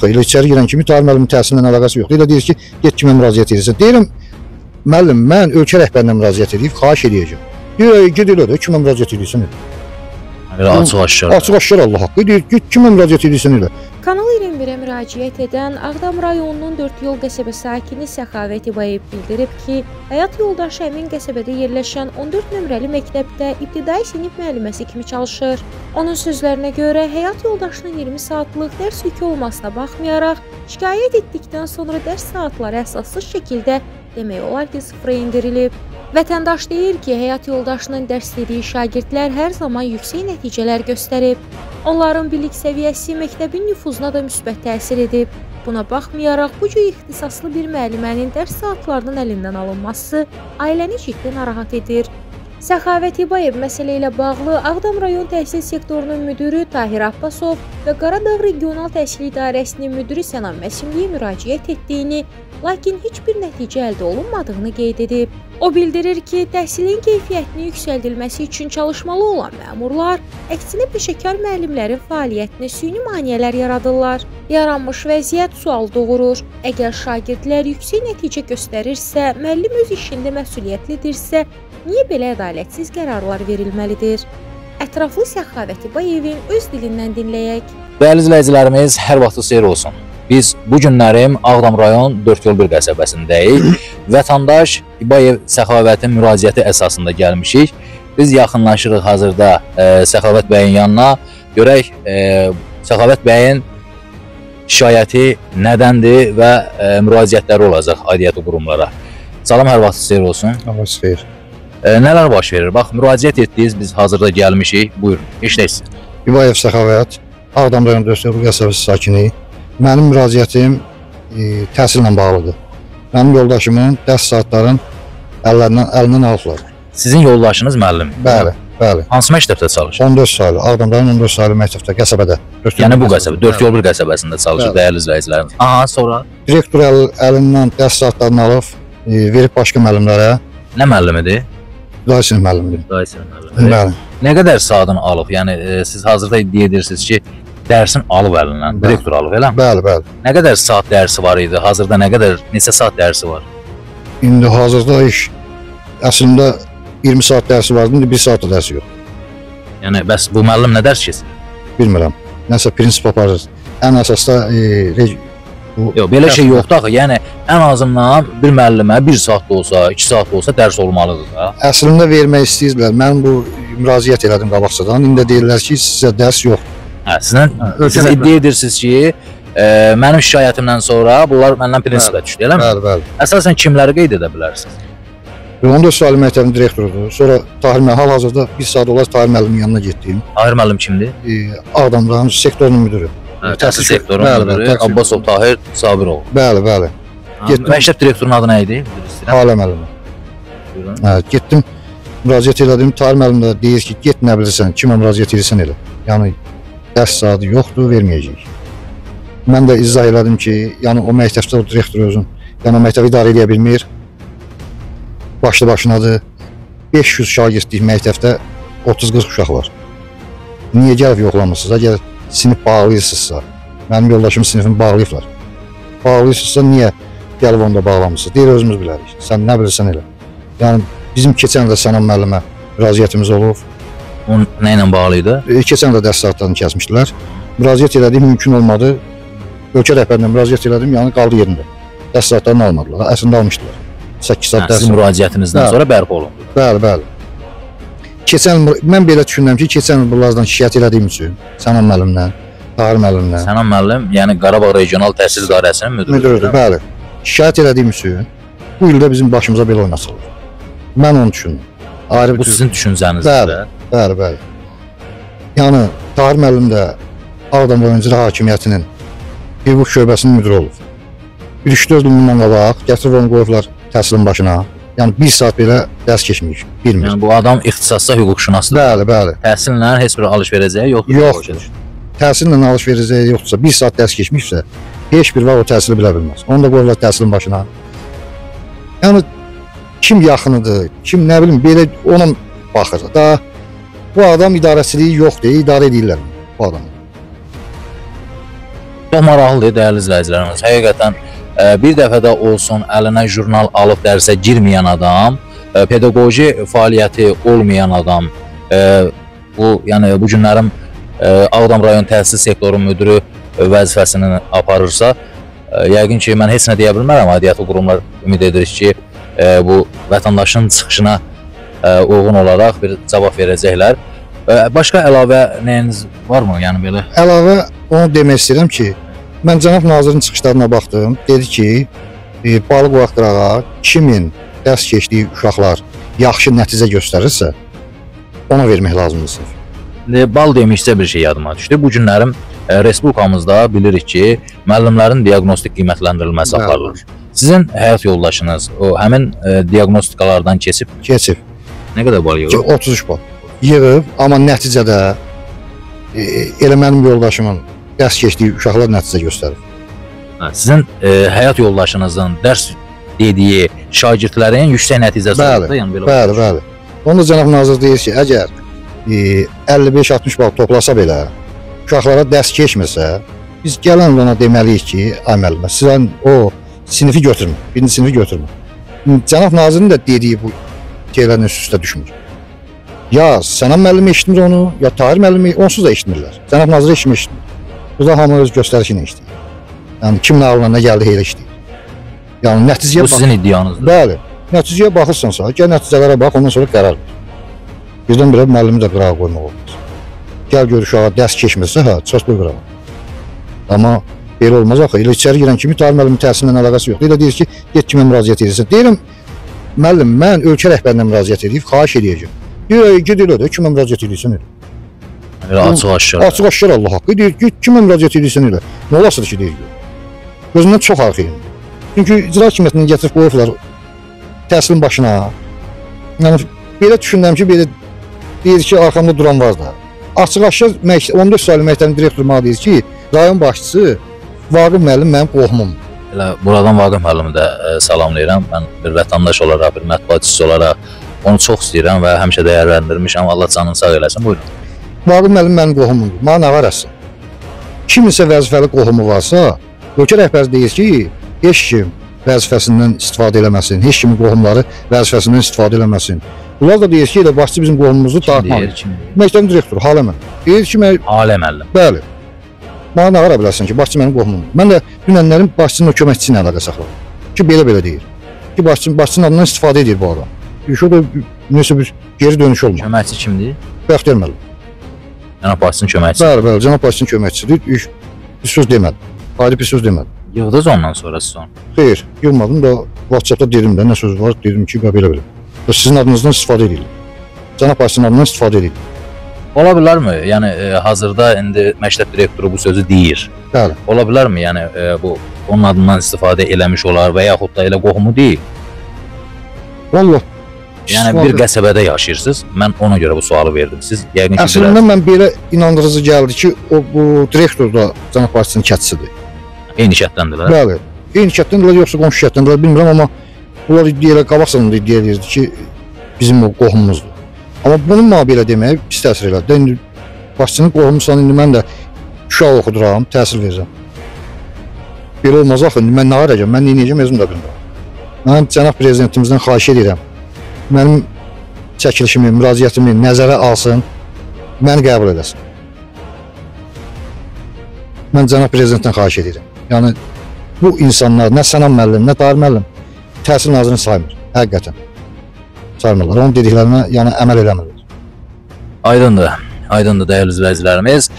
yoxdur. Elə içəri girən kimi Tahir müəllimin təhsillə əlaqəsi yoxdur. Elə deyir ki, get kimə müraciət edirsən. Deyirəm, müəllim, mən ölkə rəhbərinə müraciət edib, xahiş edəcəm. Deyir, get elə də, kimə müraciət edirsən elə. Açıq-aşkar. Açıq-aşkar Allah haqqı. Deyir, get kimə müraciət edirsən elə. Kanal 21-ə müraciət edən Ağdam rayonunun 4 yol qəsəbə sakini Səxavət İbayev bildirib ki, həyat yoldaşı həmin qəsəbədə yerləşən 14 nömrəli məktəbdə ibtidai sinif müəlliməsi kimi çalışır. Onun sözlərinə görə, həyat yoldaşının 20 saatlıq dərs yükü olmasına baxmayaraq, şikayət etdikdən sonra dərs saatları əsassız şəkildə demək olar ki, sıfıra indirilib. Vətəndaş deyir ki, həyat yoldaşının dərs dediyi şagirdlər hər zaman yüksək nəticələr göstərib. Onların bilik səviyyəsi məktəbin nüfuzuna da müsbət təsir edib. Buna baxmayaraq, bu cür ixtisaslı bir müəllimənin dərs saatlarının əlindən alınması ailəni ciddi narahat edir. Səxavət İbayev məsələ ilə bağlı Ağdam rayon təhsil sektorunun müdürü Tahir Abbasov və Qaradağ Regional Təhsil İdarəsinin müdürü Sənan Məsimliyə müraciət etdiyini, lakin heç bir nəticə əldə olunmadığını qeyd edib. O bildirir ki, təhsilin keyfiyyətini yüksəldilməsi üçün çalışmalı olan məmurlar, əksinə peşəkar müəllimlərin fəaliyyətini süni maneələr yaradırlar. Yaranmış vəziyyət sual doğurur. Əgər şagirdlər yüksək nəticə göstərirsə, müəllim öz işində məsuliyyətlidirsə, niyə belə ədalətsiz qərarlar verilməlidir? Ətraflı Səxavət İbayevin öz dilindən dinləyək. Dəyərli izləyicilərimiz, hər vaxtınız xeyir olsun. Biz bu günlərim Ağdam rayon 4 yol 1 qəsəbəsindəyik. Vətəndaş İbayev Səxavətin müraciəti əsasında gəlmişik. Biz yaxınlaşırıq hazırda Səxavət bəyin yanına. Görək Səxavət bəyin şikayəti nədəndir və müraciətləri olacaq aidiyyəti qurumlara. Salam, hər vaxtınız xeyir olsun. Allah xeyir. Nələr baş verir? Bax, müraciət etdiniz, biz hazırda gəlmişik. Buyurun, işləyirsin. İbayev Səxavət, Ağdam rayon 4 yol 1 qəsəbəsi sakini. Mənim müraciətim təhsillə bağlıdır. Mənim yoldaşımın dərs saatlarının əlindən alıblar. Sizin yoldaşınız müəllim? Bəli, bəli. Hansı məktəbdə çalışır? 14 saylı, Ağdam rayon 14 saylı məktəbdə, qəsəbədə. Yəni bu qəsəbə, 4 yol 1 qəsəbəsində çalışır, dəyərli izləyicilərimiz. Aha, sonra? Direktor əlindən dərs saatlarını alıb, verib başqa müəllimlərə. Nə müəllimidir? İbtidai sinif müəllimidir. İbtidai sinif müəllimidir. Bəli. Nə qədər saatını alıb? Yəni siz hazırda iddia edirsiniz ki, dərsin alıb əlindən, direktor alıb, eləmi? Bəli, bəli. Nə qədər saat dərsi var idi? Hazırda neçə saat dərsi var? İndi hazırda iş əslində 20 saat dərsi vardı, indi 1 saat da dərsi yox. Yəni bəs bu müəllim nə dərs keçir? Bilmirəm. Nəsə prinsip aparır. Ən əsas da yox, belə şey yoxdur axı. Yəni ən azından bir müəllimə 1 saat da olsa, 2 saat da olsa dərs olmalıdır da. Əslində vermək istəyirdilər. Mən bu müraciət elədim qabaqcadan. İndi deyirlər ki, sizə dərs yoxdur. Hə, siz iddia edirsiniz ki, mənim şikayətimdən sonra bunlar məndən prinsipə düşdü, eləmi? Bəli, bəli. Əsasən kimləri qeyd edə bilərsiniz? 14 saylı məktəbin direktorudur. Sonra Tahir müəllim, hal-hazırda 1 saat olar Tahir müəllimin yanına getdim. Tahir müəllim kimdir? Ağdam rayon sektorunun müdürü. Təhsil sektorunun müdürü Abbasov Tahir Sabiroğlu. Bəli, bəli. Məktəb direktorunun adı nə idi? Alə müəllim. Hə, getdim, müraciət elədim. Tahir müəllim də deyir ki, get nə bilirsən, kimə müraciət edirsən elə. Yəni dərs saatı yoxdur, verməyəcəyik. Mən də izah elədim ki, yəni o məktəbdə o direktor özün, yəni o məktəbi idarə edə bilmir. Başlı başınadır. 500 şagirdlik məktəbdə 30-40 uşaq var. Niyə gəlib yoxlamırsınız? Əgər sinif bağlayırsınızsa, mənim yoldaşım sinifini bağlayıblar. Bağlayırsınızsa niyə gəlib onda bağlamırsınız? Deyir, özümüz bilərik. Sən nə bilirsən elə. Yəni bizim keçən də Sənan müəllimə müraciətimiz olub. Onun nə ilə bağlı idi? Keçən də dərs saatlarını kəsmişdilər. Müraciət elədim, mümkün olmadı. Ölkə rəhbərinə müraciət elədim, yəni qaldı yerində. Dərs saatlarını almadılar, əslində almışdılar. 8 saat dərs. Sizin müraciətinizdən sonra bərpa olundu. Bəli, bəli. Mən belə düşünürəm ki, keçən il bunlardan şikayət elədiyim üçün, Sənan müəllimdən, Tahir müəllimdən. Sənan müəllim, yəni Qarabağ Regional Təhsil İdarəsinin müdürüdür. Bəli. Şikayət elədiyim üçün bu ildə bizim başımıza belə oynasılır. Mən onu düşünürəm. Bu sizin düşüncənizdir. Bəli, bəli. Yəni Tahir müəllim də Ağdam rayon icra hakimiyyətinin hüquq şöbəsinin müdürü olub. 3-4 il bundan qabaq gətirib onu qoyublar təhsilin başına. Yəni 1 saat belə dərs keçməyik, bilmir. Yəni bu adam ixtisasda hüquqşünasdır. Bəli, bəli. Təhsillə heç bir alış-verəcəyi yoxdur. Yoxdur. Təhsillə alış-verəcəyi yoxdursa, 1 saat dərs keçmişsə, heç bir vaxt o təhsili bilə bilməz. Onu da qoyublar təhsilin başına. Yəni kim yaxınıdır, kim nə bilim belə ona baxır. Da bu adam idarəçiliyi yoxdur, idarə edirlər bu adamı. Çox maraqlıdır dəyərli izləyicilərimiz. Həqiqətən bir dəfə də olsun əlinə jurnal alıb dərsə girməyən adam, pedaqoji fəaliyyəti olmayan adam, yəni bu günlərim Ağdam rayon təhsil sektoru müdürü vəzifəsini aparırsa, yəqin ki, mən heç nə deyə bilmərəm. Aidiyyatı qurumlar ümid edirik ki, bu vətəndaşın çıxışına uyğun olaraq bir cavab verəcəklər. Başqa əlavə nəyiniz varmı? Yəni belə? Əlavə onu demək istəyirəm ki, mən cənab nazirin çıxışlarına baxdım. Dedi ki, balıq vaxtırağa 2000 dərs keçdiyi uşaqlar yaxşı nəticə göstərirsə, ona vermək lazımdır. Bal demişsə bir şey yadıma düşdü. Bu günlərim respublikamızda bilirik ki, müəllimlərin diaqnostik qiymətləndirilməsi aparılır. Sizin həyat yoldaşınız o həmin diaqnostikalardan keçib? Keçib. Nə qədər bal yığıb? 33 bal yığıb, amma nəticədə elə mənim yoldaşımın dərs keçdiyi uşaqlar nəticə göstərir. Sizin həyat yoldaşınızın dərs dediyi şagirdlərin yüksək nəticəsi oldu, yəni belə. Bəli. Onda cənab nazir deyir ki, əgər 55-60 bal toplasa belə, uşaqlara dərs keçməsə, biz gələn ona deməliyik ki, ay müəllimə, sizən o sinifi götürmür, birinci sinifi götürmür. Cənab nazirin də dediyi bu şeylərin üst-üstə düşmür. Ya Sənan müəllimi eşitmir onu, ya Tahir müəllimi onsuz da eşitmirlər. Cənab nazir eşitmir. Bu da hamı öz göstərişi ilə işləyir. Yəni kimin ağlına nə gəldi elə işləyir. Yəni nəticəyə bax. Bu sizin iddianızdır. Bəli. Nəticəyə baxırsansa, gəl nəticələrə bax, ondan sonra qərar ver. Birdən-birə müəllimi də qırağa qoymaq olmaz. Gəl gör uşağa dərs keçməsə, hə, çöz qoy qırağa. Amma belə olmaz axı. Elə içəri girən kimi Tahir müəllimin təhsilinlə əlaqəsi yoxdur. Elə deyir ki, get kimə müraciət edirsən. Deyirəm, müəllim, mən ölkə rəhbərinə müraciət edib, xahiş edəcəm. Deyir, ged elə də, kimə müraciət edirsən elə. Elə açıq-aşkar. Açıq-aşkar Allah haqqı. Deyir, get kimə müraciət edirsən elə. Nə olasıdır ki, deyir. Gözündən çox arxayım. Çünki icra hakimiyyətindən gətirib qoyublar təhsilin başına. Yəni belə düşünürəm ki, belə deyir ki, arxamda duran var da. Açıq-aşkar 14 saylı məktəbin direktoru mənə deyir ki, rayon başçısı Vaqif müəllim mənim qohumum. Elə buradan Vaqif müəllimi də salamlayıram. Mən bir vətəndaş olaraq, bir mətbuatçısı olaraq onu çox istəyirəm və həmişə dəyərləndirmişəm. Allah canını sağ eləsin. Buyurun. Vaqif müəllim mənim qohumumdur. Mənə nə var əslində? Kiminsə vəzifəli qohumu varsa, ölkə rəhbəri deyir ki, heç kim vəzifəsindən istifadə eləməsin, heç kimin qohumları vəzifəsindən istifadə eləməsin. Bunlar da deyir ki, elə başçı bizim qohumumuzu dağıtmalı. Məktəbin direktoru Halə müəllim. Deyir ki, Halə müəllim. Bəli. Mənə nə var bilərsən ki, başçı mənim qohumumdur. Mən də dünənlərin başçının o köməkçisi ilə əlaqə saxladım. Ki, belə deyir. Ki, başçının adından istifadə edir bu adam. O da nəsə bir geri dönüş olmur. Köməkçi kimdir? Bəxtiyar müəllim. Cənab başçının köməkçisi. Bəli, cənab başçının köməkçisidir. Bir söz demədi. Ayrı bir söz demədi. Yığdınız ondan sonra siz onu? Xeyr, yığmadım da WhatsApp-da dedim də nə söz var, dedim ki, belə. Sizin adınızdan istifadə edilir. Cənab başçının adından istifadə edilir. Ola bilərmi? Yəni hazırda indi məktəb direktoru bu sözü deyir. Bəli. Ola bilərmi? Yəni bu onun adından istifadə eləmiş olar və yaxud da elə qohumu deyil? Vallahi. Yəni bir qəsəbədə yaşayırsınız. Mən ona görə bu sualı verdim. Siz yəqin ki əslində mən belə inandırıcı gəldi ki, bu direktor da cənab başçının kətçisidir. Eyni şərtdəndirlər. Bəli. Eyni şərtdəndirlər yoxsa qonşu şərtdəndirlər bilmirəm, amma bunlar iddia qabaqsında iddia edirdi ki, bizim o qohumumuzdur. Amma bunun mənə belə demək pis təsir elədi. İndi başçının qohumusan, indi mən də uşaq oxuduram, təhsil verirəm. Belə olmaz axı, indi mən nə arayacam, mən nə edəcəm özüm də bilmirəm. Mən cənab prezidentimizdən xahiş edirəm. Mənim çəkilişimi, müraciətimi nəzərə alsın, məni qəbul eləsin. Mən cənab prezidentdən xahiş edirəm. Yəni bu insanlar nə Sənan müəllim, nə Tahir müəllim təhsil nazirini saymır, həqiqətən. Saymırlar, onun dediklərinə yəni əməl eləmirlər. Aydındır dəyərli izləyicilərimiz.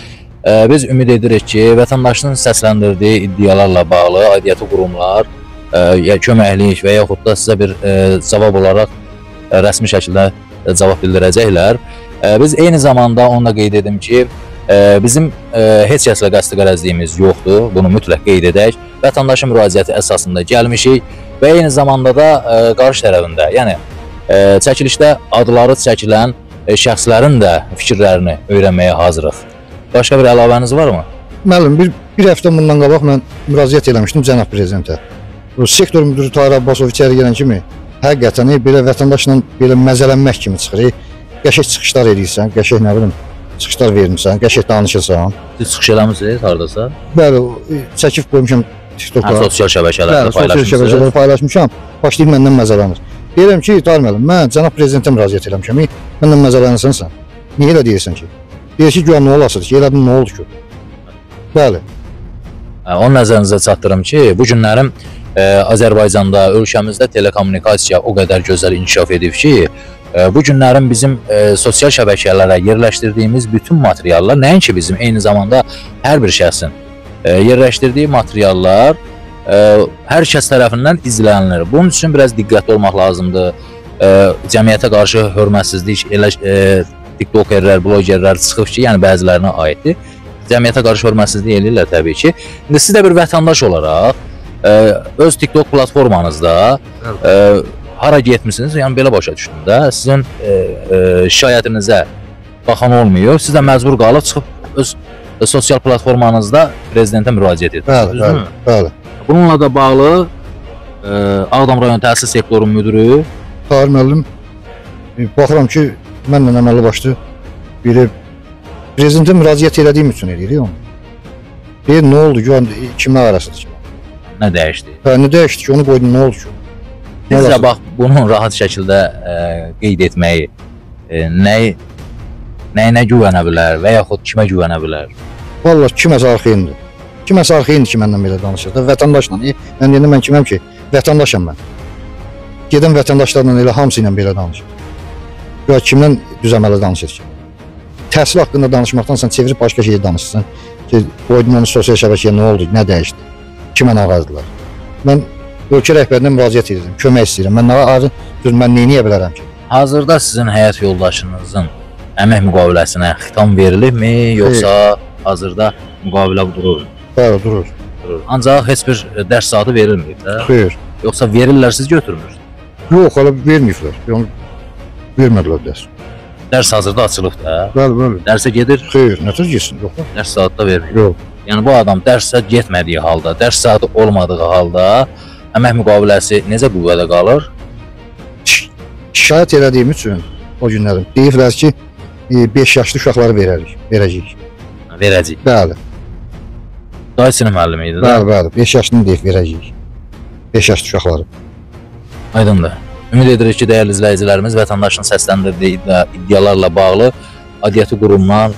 Biz ümid edirik ki, vətəndaşın səsləndirdiyi iddialarla bağlı aidiyyatı qurumlar köməklik və yaxud da sizə bir cavab olaraq rəsmi şəkildə cavab bildirəcəklər. Biz eyni zamanda onu da qeyd edim ki, bizim heç kəslə qəsdi qərəzliyimiz yoxdur, bunu mütləq qeyd edək. Vətəndaşın müraciəti əsasında gəlmişik və eyni zamanda da qarşı tərəfində, yəni çəkilişdə adları çəkilən şəxslərin də fikirlərini öyrənməyə hazırıq. Başqa bir əlavəniz varmı? Müəllim, bir həftə bundan qabaq mən müraciət eləmişdim cənab prezidentə. Sektor müdürü Tahir Abbasov içəri gələn kimi həqiqətən belə vətəndaşla belə məzələnmək kimi çıxır. Qəşəng çıxışlar edirsən, qəşəng nə bilim, çıxışlar vermirsən, qəşəng danışırsan. Siz çıxış eləmisiniz hardasa? Bəli, çəkib qoymuşam TikTokda. Sosial şəbəkələrdə Bəli, sosial şəbəkələrdə paylaşmışam. Başlayıb məndən məzələnir. Deyirəm ki, Tahir müəllim, mən cənab prezidentə müraciət eləmişəm. Məndən məzələnirsən sən. Niyə elə deyirsən ki? Deyir ki, güya nə olasıdır ki, elədin nə oldu ki? Bəli. Onun nəzərinizə çatdırım ki, bu günlərim Azərbaycanda, ölkəmizdə telekommunikasiya o qədər gözəl inkişaf edib ki, bu günlərin bizim sosial şəbəkələrə yerləşdirdiyimiz bütün materiallar, nəinki bizim, eyni zamanda hər bir şəxsin yerləşdirdiyi materiallar hər kəs tərəfindən izlənilir. Bunun üçün biraz diqqətli olmaq lazımdır. Cəmiyyətə qarşı hörmətsizlik elə tiktokerlər, blogerlər çıxıb ki, yəni bəzilərinə aiddir. Cəmiyyətə qarşı hörmətsizlik eləyirlər təbii ki. İndi siz də bir vətəndaş olaraq öz TikTok platformanızda hara getmisiniz? Yəni belə başa düşdüm də. Sizin şikayətinizə baxan olmuyor. Siz də məcbur qalıb çıxıb öz sosial platformanızda prezidentə müraciət edirsiniz. Bəli. Bununla da bağlı Ağdam rayon təhsil sektorunun müdürü Tahir müəllim, baxıram ki, mənlə əməlli başlı biri prezidentə müraciət elədiyim üçün eləyirik onu. Deyir, nə oldu ki, kimlər arasıdır ki? nə dəyişdi? Nə dəyişdi ki, onu qoydun, nə oldu ki? Sizcə bax, bunu rahat şəkildə qeyd etməyi nəyinə güvənə bilər və yaxud kimə güvənə bilər? Vallahi kiməsə arxayındır. Kiməsə arxayındır ki, məndən belə danışır da, vətəndaşla. Mən deyəndə mən kiməm ki, vətəndaşam mən. Gedən vətəndaşlarla elə hamısı ilə belə danışır. Ya kimdən düzəməli danışır ki? Təhsil haqqında danışmaqdan sən çevirib başqa şeyi danışırsan ki, qoydun onu sosial şəbəkəyə, nə oldu, nə dəyişdi, kimə nağazdılar. Mən ölkə rəhbərinə müraciət edirəm, kömək istəyirəm. Mən mən neyniyə bilərəm ki? Hazırda sizin həyat yoldaşınızın əmək müqaviləsinə xitam verilibmi, yoxsa hazırda müqavilə durur? Bəli, durur. Ancaq heç bir dərs saatı verilməyib də? Xeyr. Yoxsa verirlər, siz götürmürsünüz? Yox, hələ verməyiblər. Vermədilər dərs. Dərs hazırda açılıb da? Bəli. Dərsə gedir? Xeyr, nətər getsin? Yox. Dərs saatda vermir. Yox. Yəni bu adam dərsə getmədiyi halda, dərs saatı olmadığı halda əmək müqaviləsi necə qüvvədə qalır? Şikayət elədiyim üçün o günlərim deyiblər ki, 5 yaşlı uşaqları verəcəyik. Verəcəyik. Bəli. Dayı sinif müəllimi idi də? Bəli, 5 yaşını deyib verəcəyik. 5 yaşlı uşaqları. Aydındır. Ümid edirik ki, dəyərli izləyicilərimiz vətəndaşın səsləndirdiyi iddialarla bağlı aidiyyəti qurumlar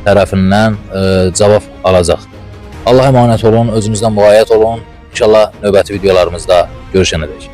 tərəfindən cavab alacaq. Allah əmanət olun, özünüzdən müğayət olun. İnşallah növbəti videolarımızda görüşənədək.